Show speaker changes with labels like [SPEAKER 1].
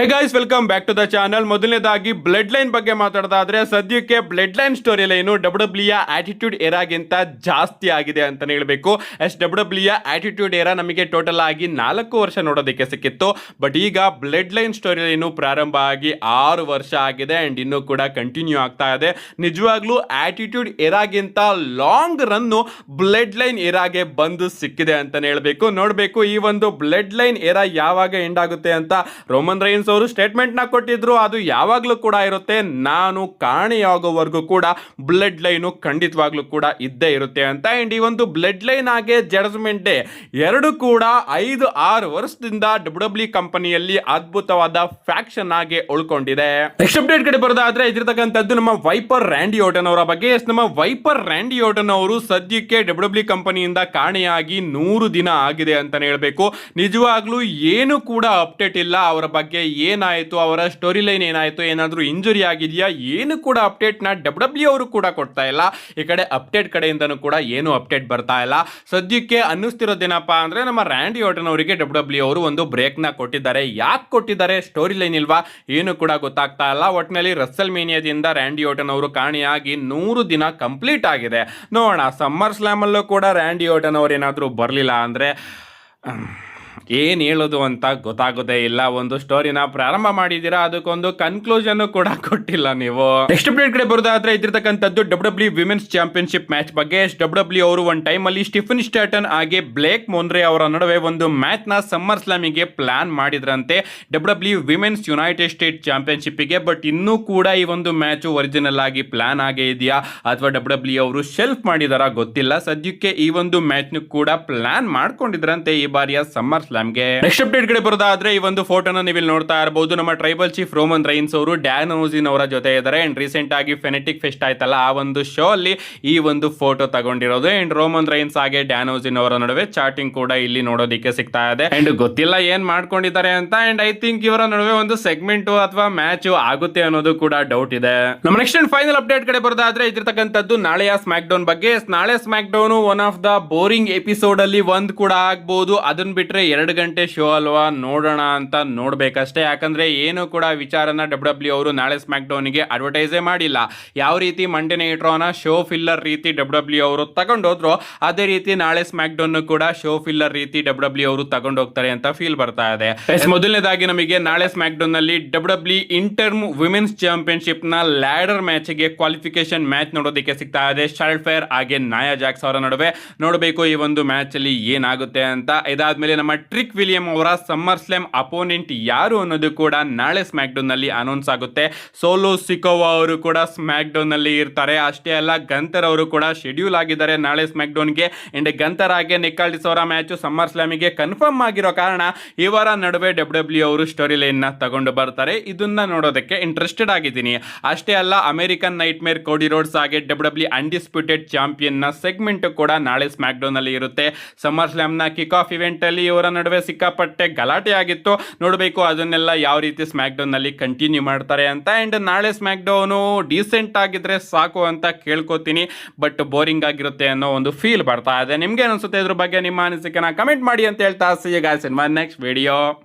[SPEAKER 1] Hey guys, welcome back to the channel. ಮೊದಲನೇದಾಗಿ blood line ಬಗ್ಗೆ ಮಾತಾಡೋದಾದ್ರೆ ಸದ್ಯಕ್ಕೆ blood line story line W attitude ಏರಾಗಿಂತ ಜಾಸ್ತಿ ಆಗಿದೆ ಅಂತಾನೆ ಹೇಳ್ಬೇಕು. ಡಬ್ಲ್ಯೂ ಆಟಿಟ್ಯೂಡ್ ಏರಾ ನಮಗೆ ಟೋಟಲ್ ಆಗಿ 4 ವರ್ಷ ನೋಡೋದಕ್ಕೆ ಸಿಕ್ಕಿತ್ತು. ಬಟ್ ಈಗ ಬ್ಲಡ್ ಲೈನ್ ಸ್ಟೋರಿ ಲೈನು ಪ್ರಾರಂಭ ಆಗಿ 6 ವರ್ಷ ಆಗಿದೆ ಅಂಡ್ ಇನ್ನೂ ಕೂಡ ಕಂಟಿನ್ಯೂ ಆಗ್ತಾ ಇದೆ. ನಿಜವಾಗ್ಲೂ ಆಟಿಟ್ಯೂಡ್ ಏರಾಗಿಂತ ಲಾಂಗ್ ರನ್ನು ಬ್ಲಡ್ ಲೈನ್ ಏರಾಗೆ ಬಂದು ಸಿಕ್ಕಿದೆ ಅಂತಾನೆ ಹೇಳ್ಬೇಕು. ನೋಡ್ಬೇಕು ಈ ಒಂದು ಬ್ಲಡ್ ಲೈನ್ ಏರಾ ಯಾವಾಗ ಎಂಡ್ ಆಗುತ್ತೆ ಅಂತ. ರೋಮನ್ ರೈನ್ಸ್ ಅವರು ಸ್ಟೇಟ್ಮೆಂಟ್ ನ ಕೊಟ್ಟಿದ್ರು, ಅದು ಯಾವಾಗ್ಲೂ ಕೂಡ ಇರುತ್ತೆ. ನಾನು ಕಾಣೆಯಾಗುವವರೆಗೂ ಕೂಡ ಬ್ಲಡ್ ಲೈನು ಖಂಡಿತವಾಗ್ಲೂ ಕೂಡ ಇದ್ದೇ ಇರುತ್ತೆ ಅಂತ. ಅಂಡ್ ಈ ಒಂದು ಬ್ಲಡ್ ಲೈನ್ ಆಗಿ ಜಡ್ಜ್ಮೆಂಟ್ ಡೇ ಎರಡು ಕೂಡ 5-6 ವರ್ಷದಿಂದ ಡಬ್ಲ್ಯೂ ಕಂಪನಿಯಲ್ಲಿ ಅದ್ಭುತವಾದ ಫ್ಯಾಕ್ಷನ್ ಆಗಿ ಉಳ್ಕೊಂಡಿದೆ. ನೆಕ್ಸ್ಟ್ ಅಪ್ಡೇಟ್ ಕಡೆ ಬರೋದಾದ್ರೆ ಇದಿರ್ತಕ್ಕಂಥದ್ದು ನಮ್ಮ ವೈಪರ್ ರ್ಯಾಂಡಿ ಓಟನ್ ಅವರ ಬಗ್ಗೆ. ನಮ್ಮ ವೈಪರ್ ರ್ಯಾಂಡಿ ಓಟನ್ ಅವರು ಸದ್ಯಕ್ಕೆ ಡಬ್ಲ್ಯೂ ಕಂಪನಿಯಿಂದ ಕಾಣೆಯಾಗಿ 100 ದಿನ ಆಗಿದೆ ಅಂತಾನೆ ಹೇಳ್ಬೇಕು. ನಿಜವಾಗ್ಲೂ ಏನು ಕೂಡ ಅಪ್ಡೇಟ್ ಇಲ್ಲ ಅವರ ಬಗ್ಗೆ. ಏನಾಯಿತು, ಅವರ ಸ್ಟೋರಿ ಲೈನ್ ಏನಾಯಿತು, ಏನಾದರೂ ಇಂಜುರಿ ಆಗಿದೆಯಾ, ಏನು ಕೂಡ ಅಪ್ಡೇಟ್ ನ ಡಬ್ಲ್ಯೂ ಅವರು ಕೂಡ ಕೊಡ್ತಾ ಇಲ್ಲ. ಈ ಕಡೆ ಅಪ್ಡೇಟ್ ಕಡೆಯಿಂದನೂ ಕೂಡ ಏನು ಅಪ್ಡೇಟ್ ಬರ್ತಾ ಇಲ್ಲ. ಸದ್ಯಕ್ಕೆ ಅನ್ನಿಸ್ತಿರೋದೇನಪ್ಪ ಅಂದ್ರೆ ನಮ್ಮ ರ್ಯಾಂಡಿ ಓಟನ್ ಅವರಿಗೆ ಡಬ್ಲ್ಯೂ ಅವರು ಒಂದು ಬ್ರೇಕ್ ನ ಕೊಟ್ಟಿದ್ದಾರೆ. ಯಾಕೆ ಕೊಟ್ಟಿದ್ದಾರೆ, ಸ್ಟೋರಿ ಲೈನ್ ಇಲ್ವಾ, ಏನು ಕೂಡ ಗೊತ್ತಾಗ್ತಾ ಇಲ್ಲ. ಒಟ್ಟಿನಲ್ಲಿ ರಸಲ್ ಮೇನಿಯಾದಿಂದ ರ್ಯಾಂಡಿ ಓಟನ್ ಅವರು ಕಾಣೆಯಾಗಿ 100 ದಿನ ಕಂಪ್ಲೀಟ್ ಆಗಿದೆ. ನೋಡೋಣ ಸಮ್ಮರ್ ಸ್ಲಾಮ್ ಅಲ್ಲೂ ಕೂಡ ರ್ಯಾಂಡಿ ಓಟನ್ ಅವರು ಏನಾದರೂ ಬರಲಿಲ್ಲ ಅಂದ್ರೆ ಏನು ಹೇಳೋದು ಅಂತ ಗೊತ್ತಾಗೋದೇ ಇಲ್ಲ. ಒಂದು ಸ್ಟೋರಿನ ಪ್ರಾರಂಭ ಮಾಡಿದ್ದೀರಾ, ಅದಕ್ಕೊಂದು ಕನ್ಕ್ಲೂಷನ್ ಕೂಡ ಕೊಟ್ಟಿಲ್ಲ ನೀವು. ನೆಕ್ಸ್ಟ್ ಅಪ್ಡೇಟ್ ಕಡೆ ಬರೋದಾದ್ರೆ ಇದ್ದಿರ್ತಕ್ಕಂಥದ್ದು ಡಬ್ಲ್ಯೂ ವಿಮೆನ್ಸ್ ಚಾಂಪಿಯನ್ಶಿಪ್ ಮ್ಯಾಚ್ ಬಗ್ಗೆ. ಡಬ್ಲ್ಯೂ ಅವರು ಒಂದು ಟೈಮಲ್ಲಿ ಸ್ಟಿಫನ್ ಸ್ಟಾಟನ್ ಹಾಗೆ ಬ್ಲೇಕ್ ಮೊನ್ರೆ ಅವರ ನಡುವೆ ಒಂದು ಮ್ಯಾಚ್ ನ ಸಮ್ಮರ್ ಸ್ಲಾಮಿಗೆ ಪ್ಲಾನ್ ಮಾಡಿದ್ರಂತೆ ಡಬ್ಲ್ಯೂ ವಿಮೆನ್ಸ್ ಯುನೈಟೆಡ್ ಸ್ಟೇಟ್ ಚಾಂಪಿಯನ್ಶಿಪ್ಗೆ. ಬಟ್ ಇನ್ನೂ ಕೂಡ ಈ ಒಂದು ಮ್ಯಾಚ್ ಒರಿಜಿನಲ್ ಆಗಿ ಪ್ಲಾನ್ ಆಗೇ ಇದೆಯಾ ಅಥವಾ ಡಬ್ಲ್ಯೂ ಅವರು ಶೆಲ್ಫ್ ಮಾಡಿದಾರ ಗೊತ್ತಿಲ್ಲ. ಸದ್ಯಕ್ಕೆ ಈ ಒಂದು ಮ್ಯಾಚ್ ನು ಕೂಡ ಪ್ಲಾನ್ ಮಾಡ್ಕೊಂಡಿದ್ರಂತೆ ಈ ಬಾರಿಯ ಸಮ್ಮರ್ ಸ್ಲಾಮ್ಗೆ. ನೆಕ್ಸ್ಟ್ ಅಪ್ಡೇಟ್ ಕಡೆ ಬರೋದಾದ್ರೆ ಈ ಒಂದು ಫೋಟೋನ ನೀವು ಇಲ್ಲಿ ನೋಡ್ತಾ ಇರಬಹುದು. ನಮ್ಮ ಟ್ರೈಬಲ್ ಚೀಫ್ ರೋಮನ್ ರೈನ್ಸ್ ಅವರು ಡ್ಯಾನ್ ಹೌಸಿನ್ ಅವರ ಜೊತೆ ಇದ್ದಾರೆ. ಅಂಡ್ ರೀಸೆಂಟ್ ಆಗಿ ಫೆನೆಟಿಕ್ ಫೆಸ್ಟ್ ಆಯ್ತಲ್ಲ, ಆ ಒಂದು ಶೋ ಅಲ್ಲಿ ಈ ಒಂದು ಫೋಟೋ ತಗೊಂಡಿರೋದು. ಅಂಡ್ ರೋಮನ್ ರೈನ್ಸ್ ಹಾಗೆ ಡ್ಯಾನ್ ಹೌಸಿನ್ ಅವರ ನಡುವೆ ಚಾಟಿಂಗ್ ಕೂಡ ಇಲ್ಲಿ ನೋಡೋದಿಕ್ಕೆ ಸಿಗ್ತಾ ಇದೆ. ಅಂಡ್ ಗೊತ್ತಿಲ್ಲ ಏನ್ ಮಾಡ್ಕೊಂಡಿದ್ದಾರೆ ಅಂತ. ಅಂಡ್ ಐ ಥಿಂಕ್ ಇವರ ನಡುವೆ ಒಂದು ಸೆಗ್ಮೆಂಟ್ ಅಥವಾ ಮ್ಯಾಚ್ ಆಗುತ್ತೆ ಅನ್ನೋದು ಕೂಡ ಡೌಟ್ ಇದೆ. ನಮ್ಮ ನೆಕ್ಸ್ಟ್ ಅಂಡ್ ಫೈನಲ್ ಅಪ್ಡೇಟ್ ಕಡೆ ಬರೋದಾದ್ರೆ ಇದಿರ್ತಕ್ಕಂಥದ್ದು ನಾಳೆಯ ಸ್ಮ್ಯಾಕ್ ಡೌನ್ ಬಗ್ಗೆ. ನಾಳೆ smack down one of the boring episode ಅಲ್ಲಿ ಒಂದು ಕೂಡ ಆಗ್ಬಹುದು. ಅದನ್ನ ಬಿಟ್ರೆ 2 ಗಂಟೆ ಶೋ ಅಲ್ವಾ, ನೋಡೋಣ ಅಂತ ನೋಡ್ಬೇಕಷ್ಟೇ. ಯಾಕಂದ್ರೆ ಏನು ಕೂಡ ವಿಚಾರನ ಡಬ್ಲ್ಯೂ ಅವರು ನಾಳೆ ಸ್ಮ್ಯಾಕ್ ಡೌನ್ ಗೆ ಅಡ್ವರ್ಟೈಸೇ ಮಾಡಿಲ್ಲ. ಯಾವ ರೀತಿ ಮಂಡೇ ನೈಟ್ ರಾ ನ ಶೋ ಫಿಲ್ಲರ್ ರೀತಿ ಡಬ್ಲ್ಯೂ ಅವರು ತಗೊಂಡೋದ್ರು, ಅದೇ ರೀತಿ ನಾಳೆ ಸ್ಮ್ಯಾಕ್ ಡೌನ್ ಕೂಡ ಶೋ ಫಿಲ್ಲರ್ ರೀತಿ ಡಬ್ಲ್ಯೂ ಅವರು ತಗೊಂಡು ಹೋಗ್ತಾರೆ ಅಂತ ಫೀಲ್ ಬರ್ತಾ ಇದೆ. ಮೊದಲನೇದಾಗಿ ನಮಗೆ ನಾಳೆ ಸ್ಮ್ಯಾಕ್ ಡೌನ್ ನಲ್ಲಿ ಡಬ್ಲ್ಯೂ ಇಂಟರ್ ವಿಮೆನ್ಸ್ ಚಾಂಪಿಯನ್ಶಿಪ್ ನ ಲ್ಯಾಡರ್ ಮ್ಯಾಚ್ ಗೆ ಕ್ವಾಲಿಫಿಕೇಶನ್ ಮ್ಯಾಚ್ ನೋಡೋದಕ್ಕೆ ಸಿಗ್ತಾ ಇದೆ. ಶಾರ್ಲ್ಟ್ ಫೇರ್ ಹಾಗೆ ನಾಯಾ ಜಾಕ್ಸ್ ಅವರ ನಡುವೆ. ನೋಡಬೇಕು ಈ ಒಂದು ಮ್ಯಾಚ್ ಅಲ್ಲಿ ಏನಾಗುತ್ತೆ ಅಂತ. ಇದಾದ್ಮೇಲೆ ನಮ್ಮ ಟ್ರಿಕ್ ವಿಲಿಯಂ ಅವರ ಸಮ್ಮರ್ ಸ್ಲಾಮ್ ಅಪೋನೆಂಟ್ ಯಾರು ಅನ್ನೋದು ಕೂಡ ನಾಳೆ ಸ್ಮ್ಯಾಕ್ ಡೌನ್ ನಲ್ಲಿ ಅನೌನ್ಸ್ ಆಗುತ್ತೆ. ಸೋಲೋ ಸಿಕೋವಾ ಅವರು ಕೂಡ ಸ್ಮ್ಯಾಕ್ ಡೌನ್ ನಲ್ಲಿ ಇರ್ತಾರೆ. ಅಷ್ಟೇ ಅಲ್ಲ, ಗಂತರ್ ಅವರು ಕೂಡ ಶೆಡ್ಯೂಲ್ ಆಗಿದ್ದಾರೆ ನಾಳೆ ಸ್ಮ್ಯಾಕ್ ಡೌನ್ ಗೆ. ಅಂಡ್ ಗಂತರ್ ಹಾಗೆ ನಿಕಾಲ್ಡಿಸ್ ಅವರ ಮ್ಯಾಚ್ ಸಮ್ಮರ್ ಸ್ಲಾಮಿಗೆ ಕನ್ಫರ್ಮ್ ಆಗಿರೋ ಕಾರಣ ಇವರ ನಡುವೆ ಡಬ್ಲ್ಯೂ ಅವರು ಸ್ಟೋರಿ ಲೈನ್ ನ ತಗೊಂಡು ಬರ್ತಾರೆ. ಇದನ್ನ ನೋಡೋದಕ್ಕೆ ಇಂಟ್ರೆಸ್ಟೆಡ್ ಆಗಿದ್ದೀನಿ. ಅಷ್ಟೇ ಅಲ್ಲ, ಅಮೆರಿಕನ್ ನೈಟ್ ಮೇರ್ ಕೋಡಿ ರೋಡ್ಸ್ ಹಾಗೆ ಡಬ್ಲ್ಯೂ ಅನ್ಡಿಸ್ಪ್ಯೂಟೆಡ್ ಚಾಂಪಿಯನ್ ನ ಸೆಗ್ಮೆಂಟ್ ಕೂಡ ನಾಳೆ ಸ್ಮ್ಯಾಕ್ ಡೌನ್ ಅಲ್ಲಿ ಇರುತ್ತೆ. ಸಮ್ಮರ್ ಸ್ಲಾಮ್ ನ ಕಿಕ್ ಆಫ್ ಇವೆಂಟ್ ಅಲ್ಲಿ ಇವರ ನಡುವೆ ಸಿಕ್ಕಾಪಟ್ಟೆ ಗಲಾಟೆ ಆಗಿತ್ತು. ನೋಡಬೇಕು ಅದನ್ನೆಲ್ಲ ಯಾವ ರೀತಿ ಸ್ಮ್ಯಾಕ್ ಡೌನ್ ನಲ್ಲಿ ಕಂಟಿನ್ಯೂ ಮಾಡ್ತಾರೆ ಅಂತ. ಅಂಡ್ ನಾಳೆ ಸ್ಮ್ಯಾಕ್ ಡೌನ್ ಡೀಸೆಂಟ್ ಆಗಿದ್ರೆ ಸಾಕು ಅಂತ ಕೇಳ್ಕೊತೀನಿ. ಬಟ್ ಬೋರಿಂಗ್ ಆಗಿರುತ್ತೆ ಅನ್ನೋ ಒಂದು ಫೀಲ್ ಬರ್ತಾ ಇದೆ. ನಿಮ್ಗೆ ಅನ್ಸುತ್ತೆ ಇದ್ರ ಬಗ್ಗೆ ನಿಮ್ಮ ಅನಿಸಿಕೆನ ಕಮೆಂಟ್ ಮಾಡಿ ಅಂತ ಹೇಳ್ತಾ, see you guys in my next video.